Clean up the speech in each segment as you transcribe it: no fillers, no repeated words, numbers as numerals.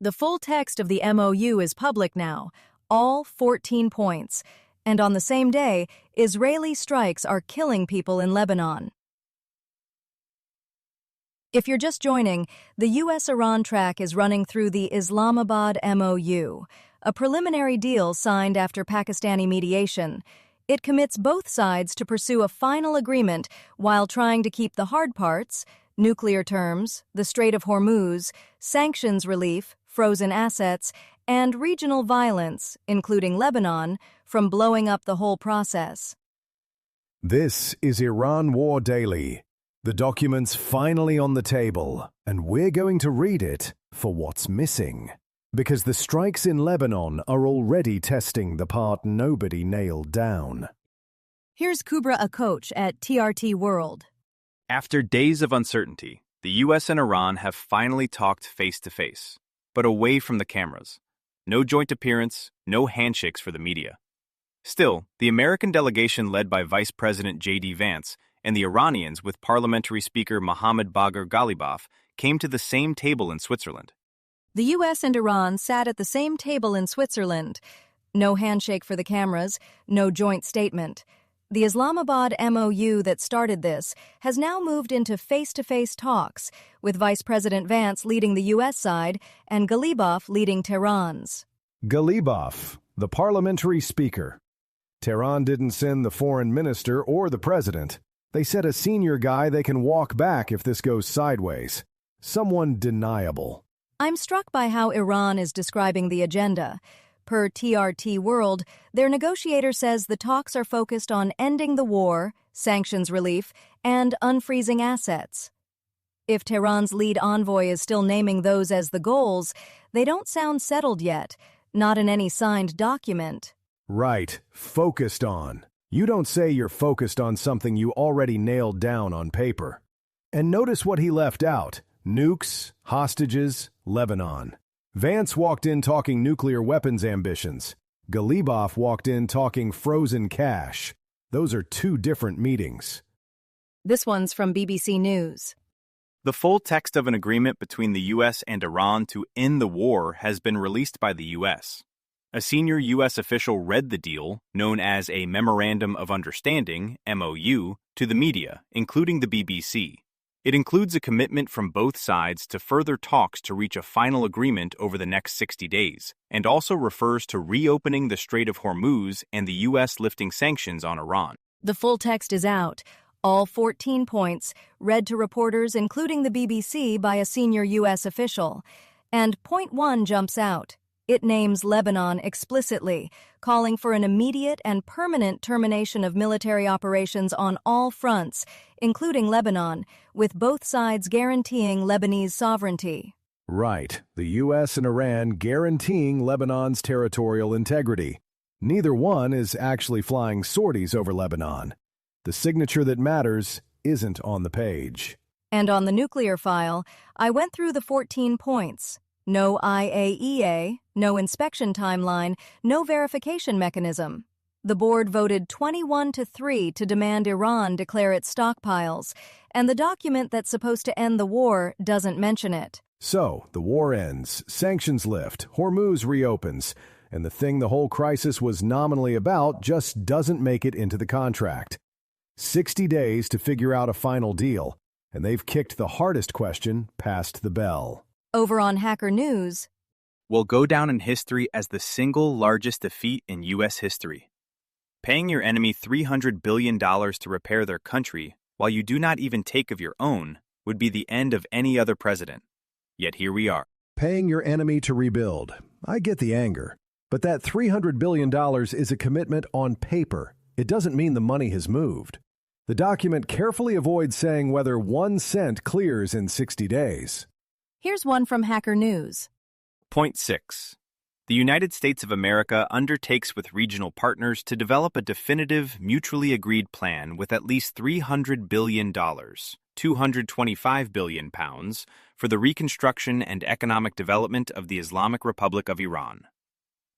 The full text of the MOU is public now, all 14 points. And on the same day, Israeli strikes are killing people in Lebanon. If you're just joining, the U.S.-Iran track is running through the Islamabad MOU, a preliminary deal signed after Pakistani mediation. It commits both sides to pursue a final agreement while trying to keep the hard parts, nuclear terms, the Strait of Hormuz, sanctions relief, frozen assets, and regional violence, including Lebanon, from blowing up the whole process. This is Iran War Daily. The document's finally on the table, and we're going to read it for what's missing. Because the strikes in Lebanon are already testing the part nobody nailed down. Here's Kubra, a coach at TRT World. After days of uncertainty, the U.S. and Iran have finally talked face-to-face, but away from the cameras. No joint appearance, no handshakes for the media. Still, the American delegation led by Vice President J.D. Vance and the Iranians with Parliamentary Speaker Mohammad Bagher Ghalibaf came to the same table in Switzerland. The U.S. and Iran sat at the same table in Switzerland. No handshake for the cameras, no joint statement. The Islamabad MOU that started this has now moved into face-to-face talks, with Vice President Vance leading the U.S. side and Ghalibaf leading Tehran's. Ghalibaf, the parliamentary speaker. Tehran didn't send the foreign minister or the president. They sent a senior guy they can walk back if this goes sideways. Someone deniable. I'm struck by how Iran is describing the agenda. Per TRT World, their negotiator says the talks are focused on ending the war, sanctions relief, and unfreezing assets. If Tehran's lead envoy is still naming those as the goals, they don't sound settled yet, not in any signed document. Right, focused on. You don't say you're focused on something you already nailed down on paper. And notice what he left out. Nukes, hostages, Lebanon. Vance walked in talking nuclear weapons ambitions. Ghalibaf walked in talking frozen cash. Those are two different meetings. This one's from BBC News. The full text of an agreement between the U.S. and Iran to end the war has been released by the U.S. A senior U.S. official read the deal, known as a memorandum of understanding, MOU, to the media, including the BBC. It includes a commitment from both sides to further talks to reach a final agreement over the next 60 days, and also refers to reopening the Strait of Hormuz and the U.S. lifting sanctions on Iran. The full text is out, all 14 points, read to reporters including the BBC by a senior U.S. official. And point 1 jumps out. It names Lebanon explicitly, calling for an immediate and permanent termination of military operations on all fronts, including Lebanon, with both sides guaranteeing Lebanese sovereignty. Right, the U.S. and Iran guaranteeing Lebanon's territorial integrity. Neither one is actually flying sorties over Lebanon. The signature that matters isn't on the page. And on the nuclear file, I went through the 14 points. No IAEA, no inspection timeline, no verification mechanism. The board voted 21-3 to demand Iran declare its stockpiles, and the document that's supposed to end the war doesn't mention it. So, the war ends, sanctions lift, Hormuz reopens, and the thing the whole crisis was nominally about just doesn't make it into the contract. 60 days to figure out a final deal, and they've kicked the hardest question past the bell. Over on Hacker News, will go down in history as the single largest defeat in U.S. history. Paying your enemy $300 billion to repair their country while you do not even take of your own would be the end of any other president. Yet here we are. Paying your enemy to rebuild. I get the anger. But that $300 billion is a commitment on paper. It doesn't mean the money has moved. The document carefully avoids saying whether 1 cent clears in 60 days. Here's one from Hacker News. Point 6. The United States of America undertakes with regional partners to develop a definitive, mutually agreed plan with at least $300 billion, £225 billion, for the reconstruction and economic development of the Islamic Republic of Iran.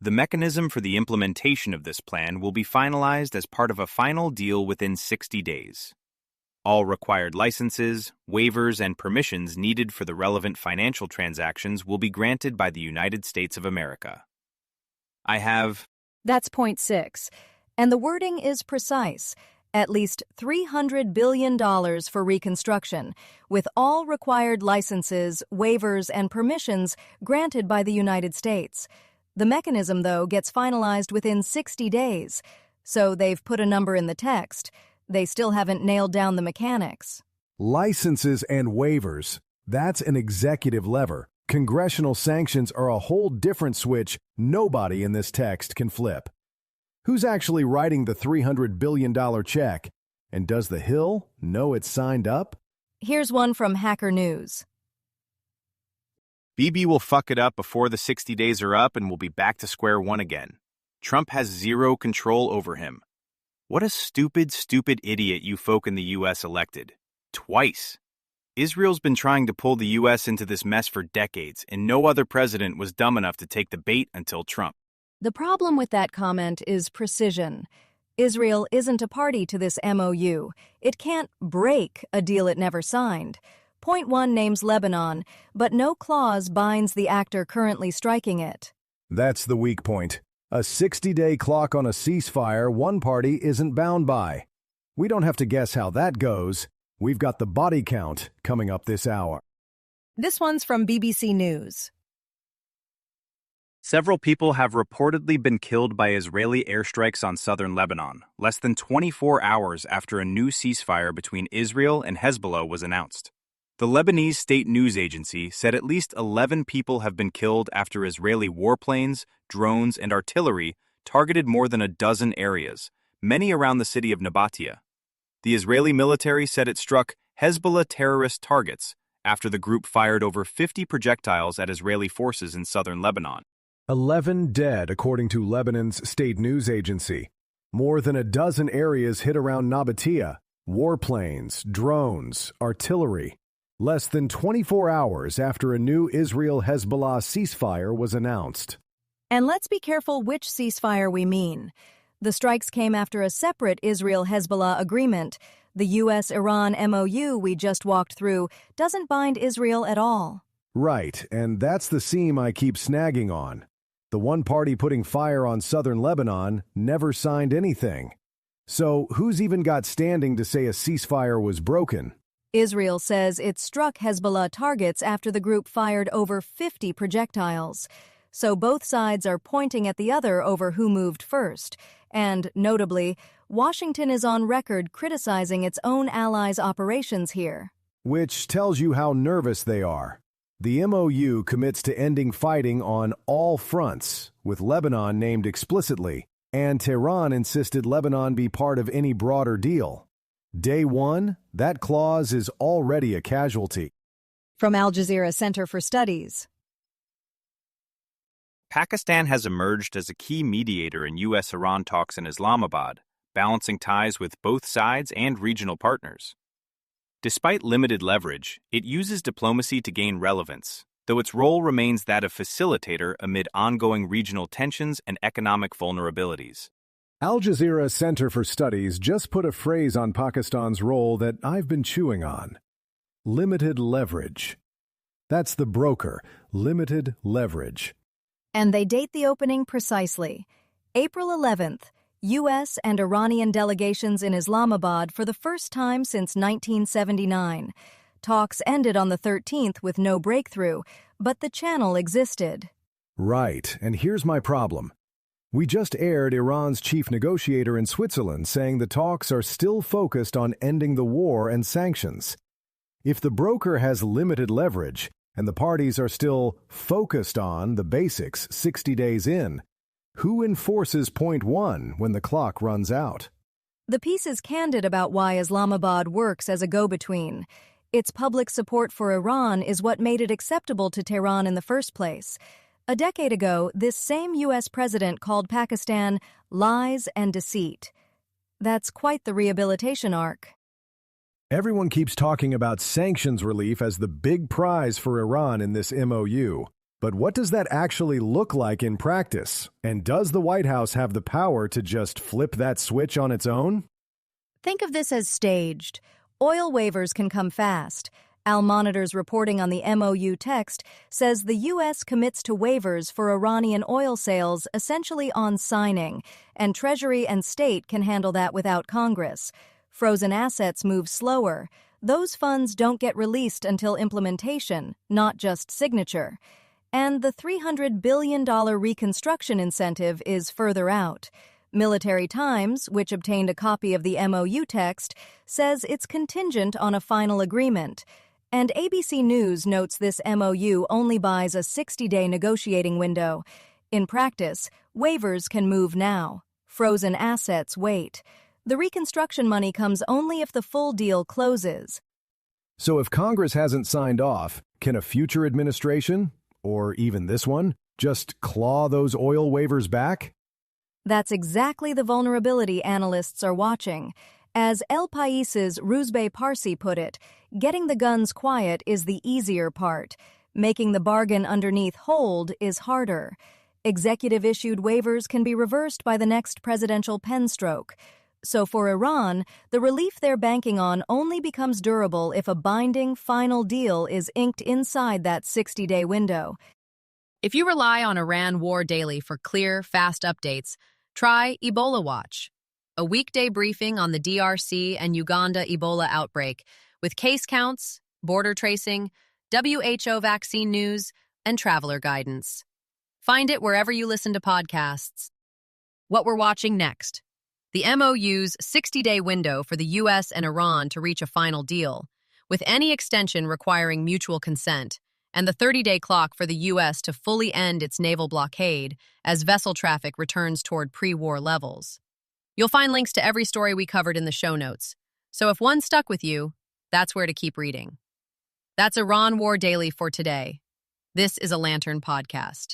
The mechanism for the implementation of this plan will be finalized as part of a final deal within 60 days. All required licenses, waivers, and permissions needed for the relevant financial transactions will be granted by the United States of America. That's point 6. And the wording is precise. At least $300 billion for reconstruction, with all required licenses, waivers, and permissions granted by the United States. The mechanism, though, gets finalized within 60 days. So they've put a number in the text. They still haven't nailed down the mechanics. Licenses and waivers. That's an executive lever. Congressional sanctions are a whole different switch nobody in this text can flip. Who's actually writing the $300 billion check? And does the Hill know it's signed up? Here's one from Hacker News. Bibi will fuck it up before the 60 days are up and we'll be back to square one again. Trump has zero control over him. What a stupid, stupid idiot you folk in the U.S. elected. Twice. Israel's been trying to pull the U.S. into this mess for decades, and no other president was dumb enough to take the bait until Trump. The problem with that comment is precision. Israel isn't a party to this MOU. It can't break a deal it never signed. Point 1 names Lebanon, but no clause binds the actor currently striking it. That's the weak point. A 60-day clock on a ceasefire one party isn't bound by. We don't have to guess how that goes. We've got the body count coming up this hour. This one's from BBC News. Several people have reportedly been killed by Israeli airstrikes on southern Lebanon, less than 24 hours after a new ceasefire between Israel and Hezbollah was announced. The Lebanese state news agency said at least 11 people have been killed after Israeli warplanes, drones, and artillery targeted more than a dozen areas, many around the city of Nabatea. The Israeli military said it struck Hezbollah terrorist targets after the group fired over 50 projectiles at Israeli forces in southern Lebanon. 11 dead, according to Lebanon's state news agency. More than a dozen areas hit around Nabatea. Warplanes, drones, artillery. Less than 24 hours after a new Israel-Hezbollah ceasefire was announced. And let's be careful which ceasefire we mean. The strikes came after a separate Israel-Hezbollah agreement. The U.S.-Iran MOU we just walked through doesn't bind Israel at all. Right, and that's the seam I keep snagging on. The one party putting fire on southern Lebanon never signed anything. So who's even got standing to say a ceasefire was broken? Israel says it struck Hezbollah targets after the group fired over 50 projectiles. So both sides are pointing at the other over who moved first. And, notably, Washington is on record criticizing its own allies' operations here. Which tells you how nervous they are. The MOU commits to ending fighting on all fronts, with Lebanon named explicitly, and Tehran insisted Lebanon be part of any broader deal. Day one, that clause is already a casualty. From Al Jazeera Center for Studies. Pakistan has emerged as a key mediator in U.S.-Iran talks in Islamabad, balancing ties with both sides and regional partners. Despite limited leverage, it uses diplomacy to gain relevance, though its role remains that of facilitator amid ongoing regional tensions and economic vulnerabilities. Al Jazeera Center for Studies just put a phrase on Pakistan's role that I've been chewing on. Limited leverage. That's the broker, limited leverage. And they date the opening precisely. April 11th, U.S. and Iranian delegations in Islamabad for the first time since 1979. Talks ended on the 13th with no breakthrough, but the channel existed. Right, and here's my problem. We just aired Iran's chief negotiator in Switzerland saying the talks are still focused on ending the war and sanctions. If the broker has limited leverage and the parties are still focused on the basics 60 days in, who enforces point 1 when the clock runs out? The piece is candid about why Islamabad works as a go-between. Its public support for Iran is what made it acceptable to Tehran in the first place. A decade ago, this same U.S. president called Pakistan lies and deceit. That's quite the rehabilitation arc. Everyone keeps talking about sanctions relief as the big prize for Iran in this MOU. But what does that actually look like in practice? And does the White House have the power to just flip that switch on its own? Think of this as staged. Oil waivers can come fast. Al Monitor's reporting on the MOU text says the U.S. commits to waivers for Iranian oil sales essentially on signing, and Treasury and State can handle that without Congress. Frozen assets move slower. Those funds don't get released until implementation, not just signature. And the $300 billion reconstruction incentive is further out. Military Times, which obtained a copy of the MOU text, says it's contingent on a final agreement. And ABC News notes this MOU only buys a 60-day negotiating window. In practice, waivers can move now. Frozen assets wait. The reconstruction money comes only if the full deal closes. So if Congress hasn't signed off, can a future administration, or even this one, just claw those oil waivers back? That's exactly the vulnerability analysts are watching. As El Pais's Ruzbe Parsi put it, getting the guns quiet is the easier part. Making the bargain underneath hold is harder. Executive-issued waivers can be reversed by the next presidential pen stroke. So for Iran, the relief they're banking on only becomes durable if a binding final deal is inked inside that 60-day window. If you rely on Iran War Daily for clear, fast updates, try Ebola Watch, a weekday briefing on the DRC and Uganda Ebola outbreak, with case counts, border tracing, WHO vaccine news, and traveler guidance. Find it wherever you listen to podcasts. What we're watching next. The MOU's 60-day window for the U.S. and Iran to reach a final deal, with any extension requiring mutual consent, and the 30-day clock for the U.S. to fully end its naval blockade as vessel traffic returns toward pre-war levels. You'll find links to every story we covered in the show notes, so if one stuck with you, that's where to keep reading. That's Iran War Daily for today. This is a Lantern podcast.